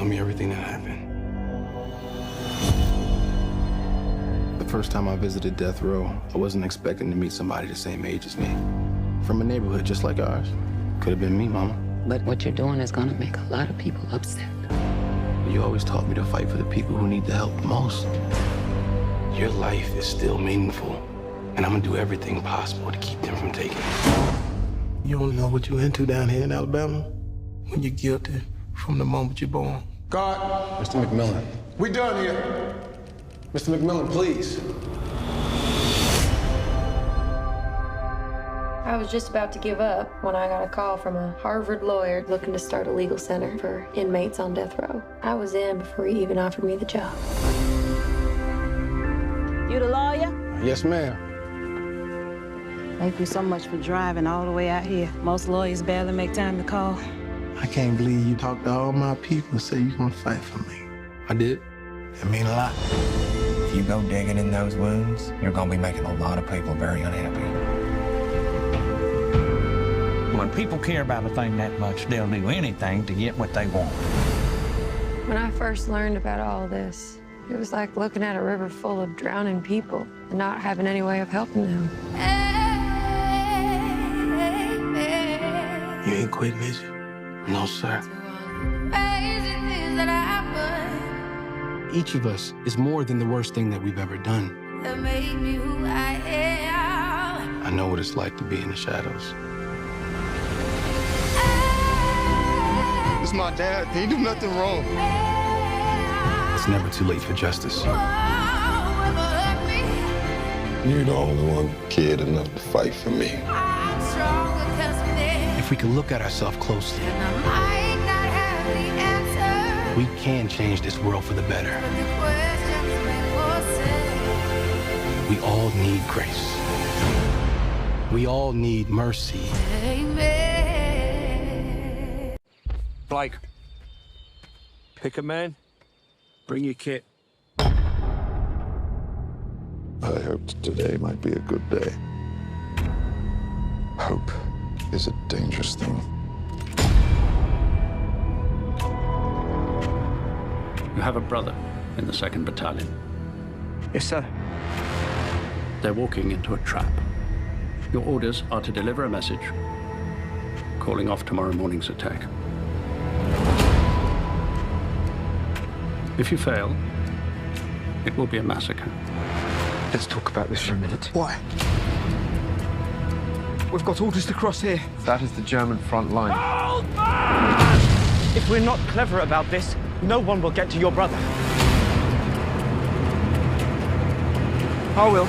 me everything that happened. The first time I visited death row, I wasn't expecting to meet somebody the same age as me. From a neighborhood just like ours. Could have been me, Mama. But what you're doing is gonna make a lot of people upset. You always taught me to fight for the people who need the help the most. Your life is still meaningful, and I'm gonna do everything possible to keep them from taking it. You don't know what you're into down here in Alabama when you're guilty from the moment you're born. God. Mr. McMillan. We done here. Mr. McMillan, please. I was just about to give up when I got a call from a Harvard lawyer looking to start a legal center for inmates on death row. I was in before he even offered me the job. You the lawyer? Yes, ma'am. Thank you so much for driving all the way out here. Most lawyers barely make time to call. I can't believe you talked to all my people and say you're gonna fight for me. I did. It mean a lot. If you go digging in those wounds, you're gonna be making a lot of people very unhappy. When people care about a thing that much, they'll do anything to get what they want. When I first learned about all this, it was like looking at a river full of drowning people and not having any way of helping them. You ain't quitting, is you? No, sir. Each of us is more than the worst thing that we've ever done. I know what it's like to be in the shadows. It's my dad. He do nothing wrong. It's never too late for justice. You're the only one kid enough to fight for me. If we can look at ourselves closely, we can change this world for the better. We all need grace. We all need mercy. Blake, pick a man, bring your kit. I hoped today might be a good day. Hope is a dangerous thing. You have a brother in the 2nd Battalion. Yes, sir. They're walking into a trap. Your orders are to deliver a message, calling off tomorrow morning's attack. If you fail, it will be a massacre. Let's talk about this for a minute. Why? We've got orders to cross here. That is the German front line. If we're not clever about this, no one will get to your brother. I will.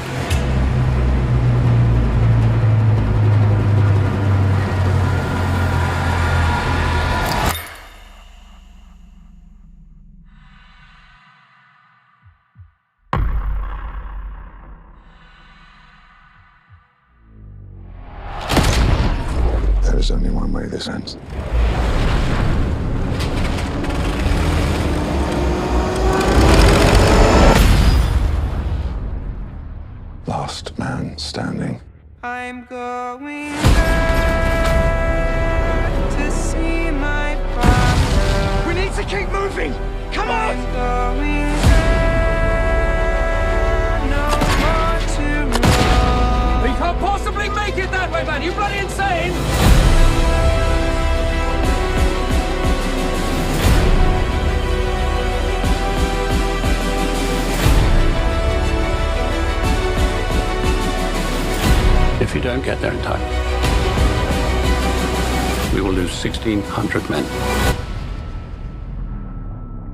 There's only one way this ends. Last man standing. I'm going back to see my father. We need to keep moving! Come on! I'm going there, no more to run. We can't possibly make it that way, man! You bloody insane! If you don't get there in time, we will lose 1,600 men.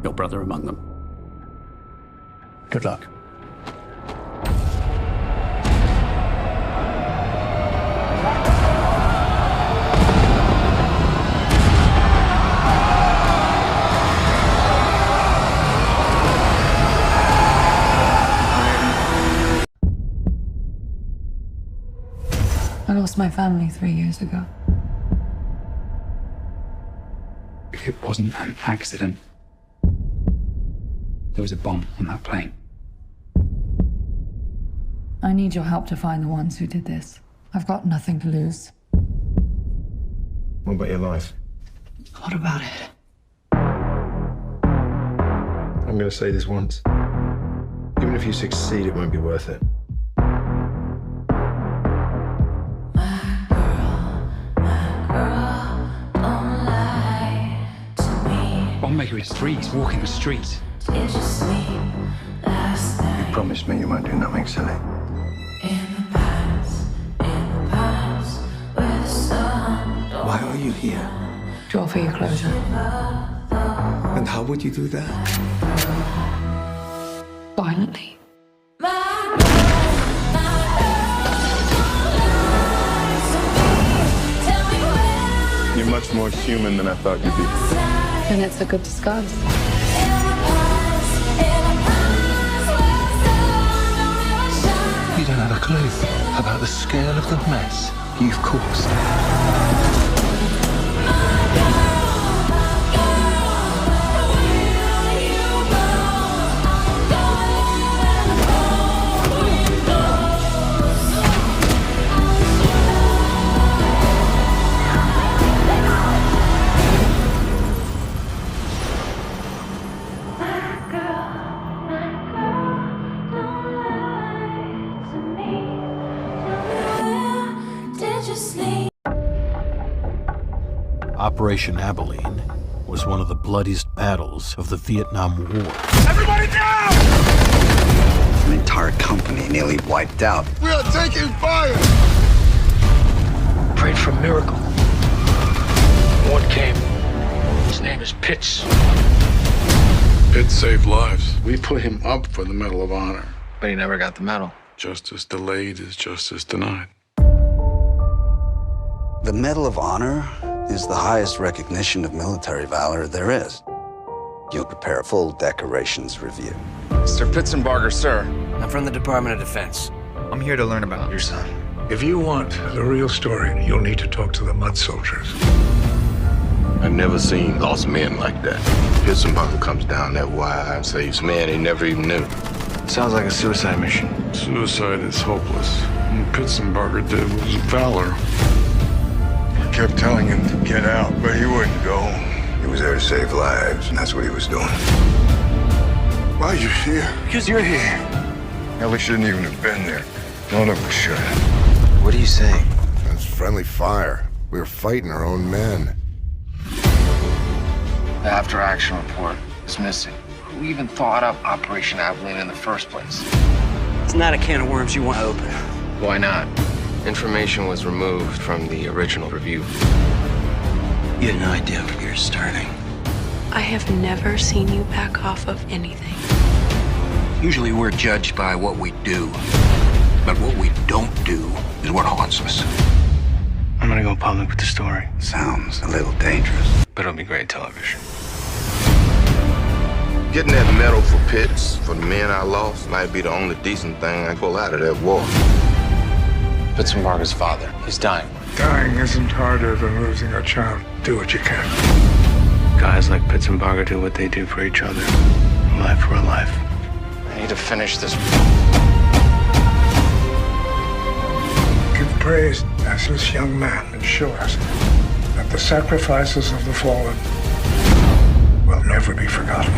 Your brother among them. Good luck. I lost my family 3 years ago. It wasn't an accident. There was a bomb on that plane. I need your help to find the ones who did this. I've got nothing to lose. What about your life? What about it? I'm going to say this once. Even if you succeed, it won't be worth it. One maker is free. He's walking the streets. You promised me you won't do nothing silly. Why are you here? To offer you closure. And how would you do that? Violently. You're much more human than I thought you'd be. And it's a good disguise. You don't have a clue about the scale of the mess you've caused. Operation Abilene was one of the bloodiest battles of the Vietnam War. Everybody down! An entire company nearly wiped out. We are taking fire! Prayed for a miracle. One came. His name is Pitts. Pitts saved lives. We put him up for the Medal of Honor. But he never got the medal. Justice delayed is justice denied. The Medal of Honor is the highest recognition of military valor there is. You'll prepare a full decorations review. Mr. Pitzenbarger, sir. I'm from the Department of Defense. I'm here to learn about your son. If you want the real story, you'll need to talk to the mud soldiers. I've never seen lost men like that. Pitzenbarger comes down that wire and saves men he never even knew. Sounds like a suicide mission. Suicide is hopeless. What Pitzenbarger did was valor. I kept telling him to get out, but he wouldn't go. He was there to save lives, and that's what he was doing. Why are you here? Because you're here. Hell, we shouldn't even have been there. None of us should. What are you saying? That's friendly fire. We were fighting our own men. The after-action report is missing. Who even thought up Operation Abilene in the first place? It's not a can of worms you want to open. Why not? Information was removed from the original review. You had no idea where you're starting. I have never seen you back off of anything. Usually we're judged by what we do. But what we don't do is what haunts us. I'm gonna go public with the story. Sounds a little dangerous. But it'll be great television. Getting that medal for Pitts, for the men I lost, might be the only decent thing I pull out of that war. Pitzenbarger's father. He's dying. Dying isn't harder than losing a child. Do what you can. Guys like Pitzenbarger do what they do for each other. A life for a life. I need to finish this. Give praise as this young man and show us that the sacrifices of the fallen will never be forgotten.